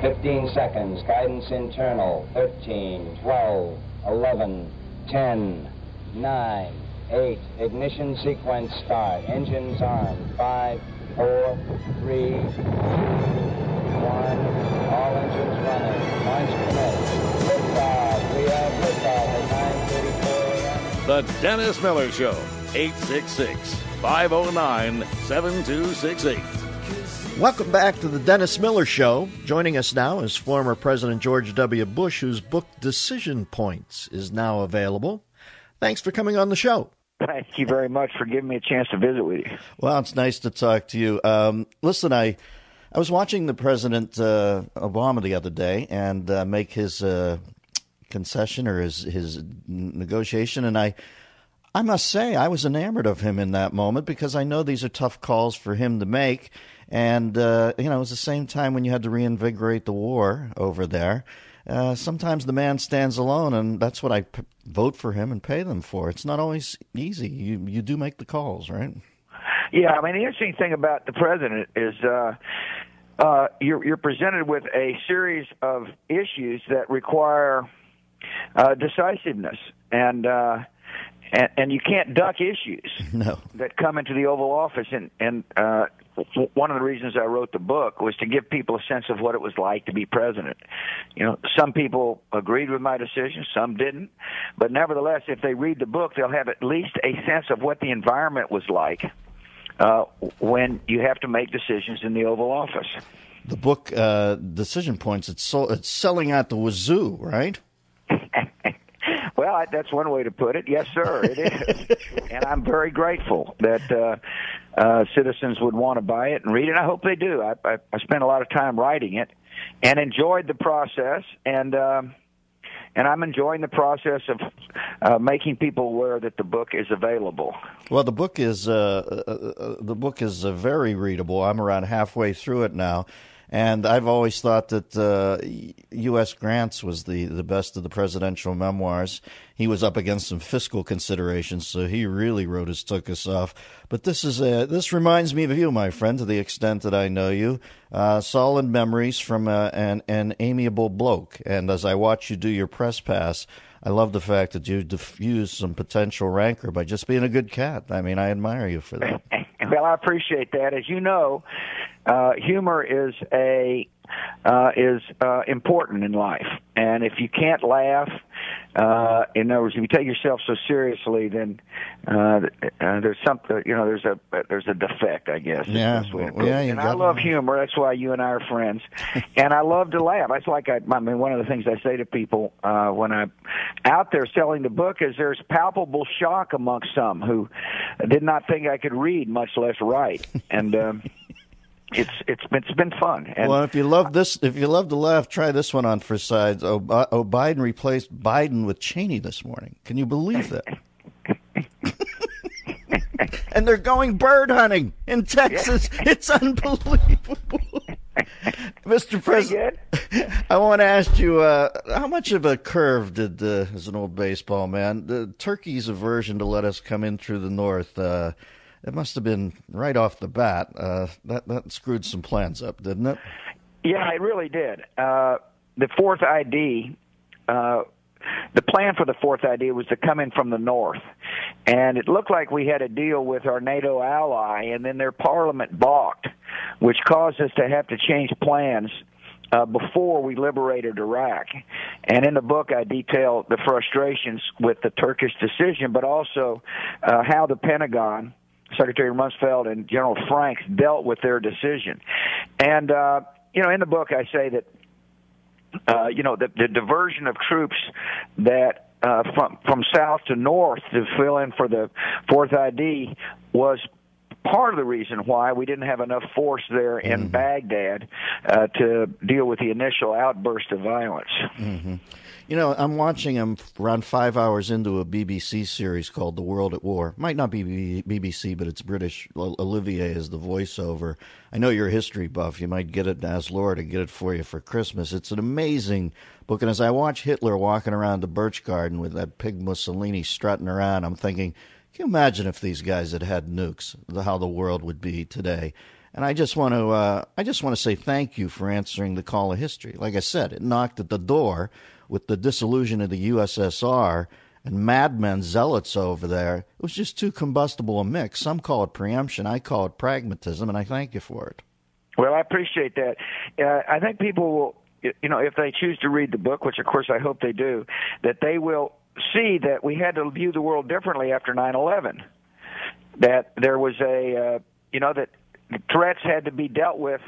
15 seconds. Guidance internal. 13, 12, 11, 10, 9, 8. Ignition sequence start. Engines on. 5, 4, 3, 2, 1. All engines running. Launch commit. Liftoff. We have liftoff at 9:34 a.m. The Dennis Miller Show. 866-509-7268. Welcome back to the Dennis Miller Show. Joining us now is former President George W. Bush, whose book Decision Points is now available. Thanks for coming on the show. Thank you very much for giving me a chance to visit with you. Well, it's nice to talk to you. Listen, I was watching the President Obama the other day and make his concession or his negotiation, and I must say I was enamored of him in that moment because I know these are tough calls for him to make. And, it was the same time when you had to reinvigorate the war over there. Sometimes the man stands alone, and that's what I vote for him and pay them for. It's not always easy. You do make the calls, right? Yeah, I mean, the interesting thing about the president is you're presented with a series of issues that require decisiveness, and you can't duck issues that come into the Oval Office. And one of the reasons I wrote the book was to give people a sense of what it was like to be president. You know, some people agreed with my decision, some didn't. But nevertheless, if they read the book, they'll have at least a sense of what the environment was like when you have to make decisions in the Oval Office. The book, Decision Points, it's selling out the wazoo, right? Well, that's one way to put it. Yes, sir, it is. And I'm very grateful that citizens would want to buy it and read it. I hope they do. I spent a lot of time writing it and enjoyed the process, and I'm enjoying the process of making people aware that the book is available. Well, the book is very readable. I'm around halfway through it now. And I've always thought that U.S. Grant's was the best of the presidential memoirs. He was up against some fiscal considerations, so he really took us off. But this reminds me of you, my friend, to the extent that I know you. Solid memories from an amiable bloke. And as I watch you do your press pass, I love the fact that you diffuse some potential rancor by just being a good cat. I mean, I admire you for that. Well, I appreciate that. As you know, humor is important in life, and if you can't laugh, in other words, if you take yourself so seriously, then there's something. There's a defect, I guess. Yeah, and I love humor. That's why you and I are friends, and I love to laugh. That's like I mean, one of the things I say to people when I'm out there selling the book is there's palpable shock amongst some who did not think I could read, much less write, and. It's been fun. And well, if you love to laugh, try this one on for sides. Biden replaced Biden with Cheney this morning. Can you believe that? And they're going bird hunting in Texas. Yeah. It's unbelievable. Mr. President, I want to ask you, how much of a curve did, as an old baseball man, the Turkey's aversion to let us come in through the north, it must have been right off the bat. That screwed some plans up, didn't it? Yeah, it really did. The fourth ID, the plan for the fourth ID was to come in from the north. And it looked like we had a deal with our NATO ally, and then their parliament balked, which caused us to have to change plans before we liberated Iraq. And in the book, I detail the frustrations with the Turkish decision, but also how the Pentagon, Secretary Rumsfeld and General Franks, dealt with their decision. And, in the book I say that, the diversion of troops that from south to north to fill in for the fourth ID was part of the reason why we didn't have enough force there in Baghdad to deal with the initial outburst of violence. Mm-hmm. I'm watching him around 5 hours into a BBC series called The World at War. Might not be BBC, but it's British. Olivier is the voiceover. I know you're a history buff. You might get it, ask Laura to get it for you for Christmas. It's an amazing book. And as I watch Hitler walking around the Birch Garden with that pig Mussolini strutting around, I'm thinking, can you imagine if these guys had nukes, how the world would be today? And I just want to say thank you for answering the call of history. Like I said, it knocked at the door with the dissolution of the USSR and madmen zealots over there. It was just too combustible a mix. Some call it preemption. I call it pragmatism, and I thank you for it. Well, I appreciate that. I think people will, if they choose to read the book, which of course I hope they do, that they will see that we had to view the world differently after 9/11. That there was that threats had to be dealt with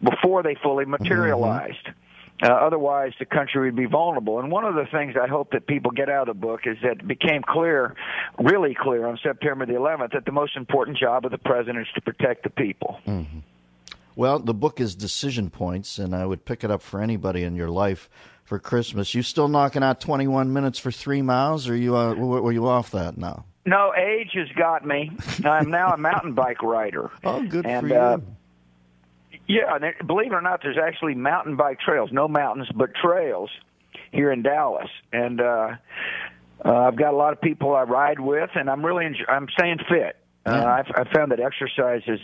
before they fully materialized. Mm-hmm. Otherwise, the country would be vulnerable. And one of the things I hope that people get out of the book is that it became clear, really clear, on September the 11th, that the most important job of the president is to protect the people. Mm-hmm. Well, the book is Decision Points, and I would pick it up for anybody in your life for Christmas. You still knocking out 21 minutes for 3 miles, or were you off that now? No, age has got me. I'm now a mountain bike rider. Oh, good for you. Yeah, and believe it or not, there's actually mountain bike trails. No mountains, but trails here in Dallas. And I've got a lot of people I ride with, and I'm staying fit. I found that exercise is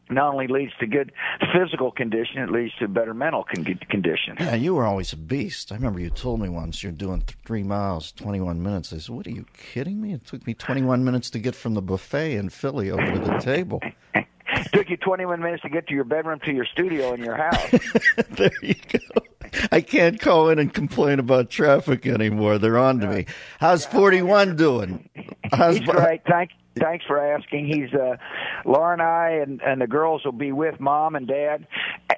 not only leads to good physical condition, it leads to better mental condition. Yeah, you were always a beast. I remember you told me once you're doing 3 miles, 21 minutes. I said, what, are you kidding me? It took me 21 minutes to get from the buffet in Philly over to the table. It took you 21 minutes to get to your bedroom to your studio in your house. There you go. I can't call in and complain about traffic anymore. They're on to me. How's 41 doing? He's great. Thanks for asking. He's Laura and I and the girls will be with Mom and Dad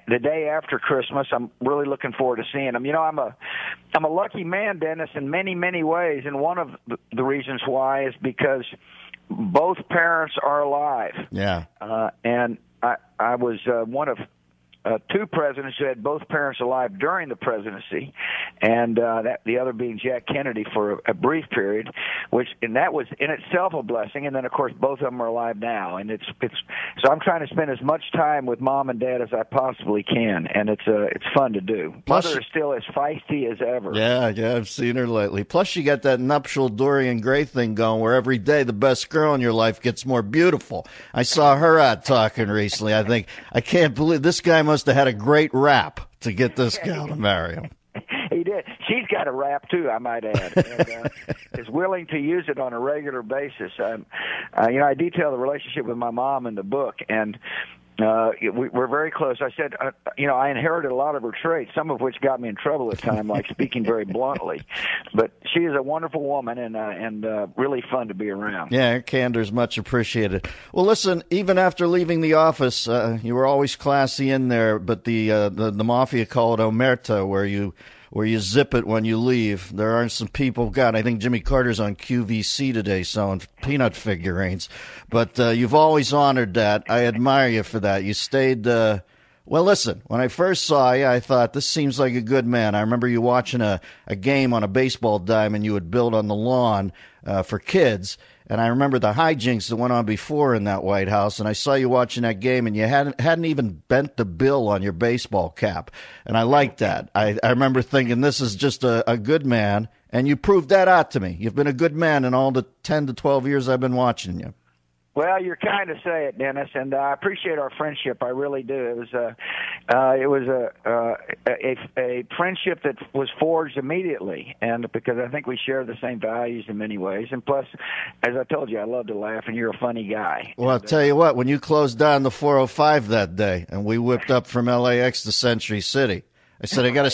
the day after Christmas. I'm really looking forward to seeing them. I'm a lucky man, Dennis, in many, many ways, and one of the reasons why is because both parents are alive. Yeah. And I was one of two presidents who had both parents alive during the presidency, and the other being Jack Kennedy for a brief period, and that was in itself a blessing. And then, of course, both of them are alive now, and it's so I'm trying to spend as much time with Mom and Dad as I possibly can, and it's fun to do. Mother is still as feisty as ever. Yeah, I've seen her lately. Plus, you got that nuptial Dorian Gray thing going, where every day the best girl in your life gets more beautiful. I saw her out talking recently. I can't believe this guy must have had a great rap to get this gal to marry him. He did. She's got a rap too, I might add, and is willing to use it on a regular basis. I detail the relationship with my mom in the book, and we're very close. I said, I inherited a lot of her traits, some of which got me in trouble at times, like speaking very bluntly. But she is a wonderful woman and really fun to be around. Yeah, her candor is much appreciated. Well, listen, even after leaving the office, you were always classy in there, but the mafia call it omerta, where you zip it when you leave. There are some people, God, I think Jimmy Carter's on QVC today selling peanut figurines. But you've always honored that. I admire you for that. You stayed, well, listen, when I first saw you, I thought, this seems like a good man. I remember you watching a game on a baseball diamond you would build on the lawn for kids. And I remember the hijinks that went on before in that White House, and I saw you watching that game, and you hadn't even bent the bill on your baseball cap. And I liked that. I remember thinking, this is just a good man, and you proved that out to me. You've been a good man in all the 10 to 12 years I've been watching you. Well, you're kind to say it, Dennis, and I appreciate our friendship. I really do. It was a friendship that was forged immediately, and because I think we share the same values in many ways. And plus, as I told you, I love to laugh, and you're a funny guy. Well, I'll tell you what. When you closed down the 405 that day, and we whipped up from LAX to Century City, I said, I got to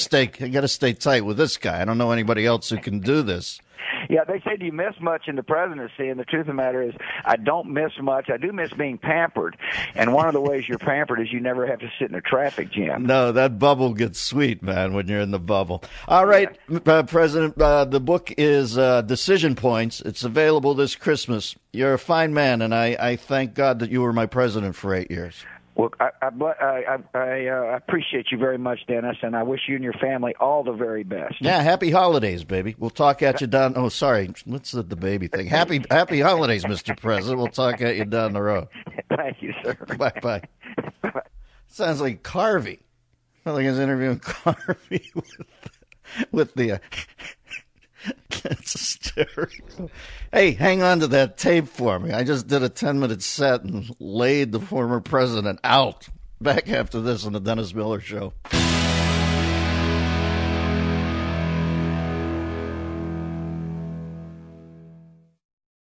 stay tight with this guy. I don't know anybody else who can do this. Yeah, they say, do you miss much in the presidency? And the truth of the matter is, I don't miss much. I do miss being pampered. And one of the ways you're pampered is you never have to sit in a traffic jam. No, that bubble gets sweet, man, when you're in the bubble. All right, yeah. President, the book is Decision Points. It's available this Christmas. You're a fine man, and I thank God that you were my president for 8 years. Well, I appreciate you very much, Dennis, and I wish you and your family all the very best. Yeah, happy holidays, baby. We'll talk at you down. Oh, sorry, what's the baby thing? Happy holidays, Mr. President. We'll talk at you down the road. Thank you, sir. Bye. Sounds like Carvey. I felt like I was interviewing Carvey with the. It's hysterical. Hey, hang on to that tape for me. I just did a 10-minute set and laid the former president out. Back after this on the Dennis Miller Show.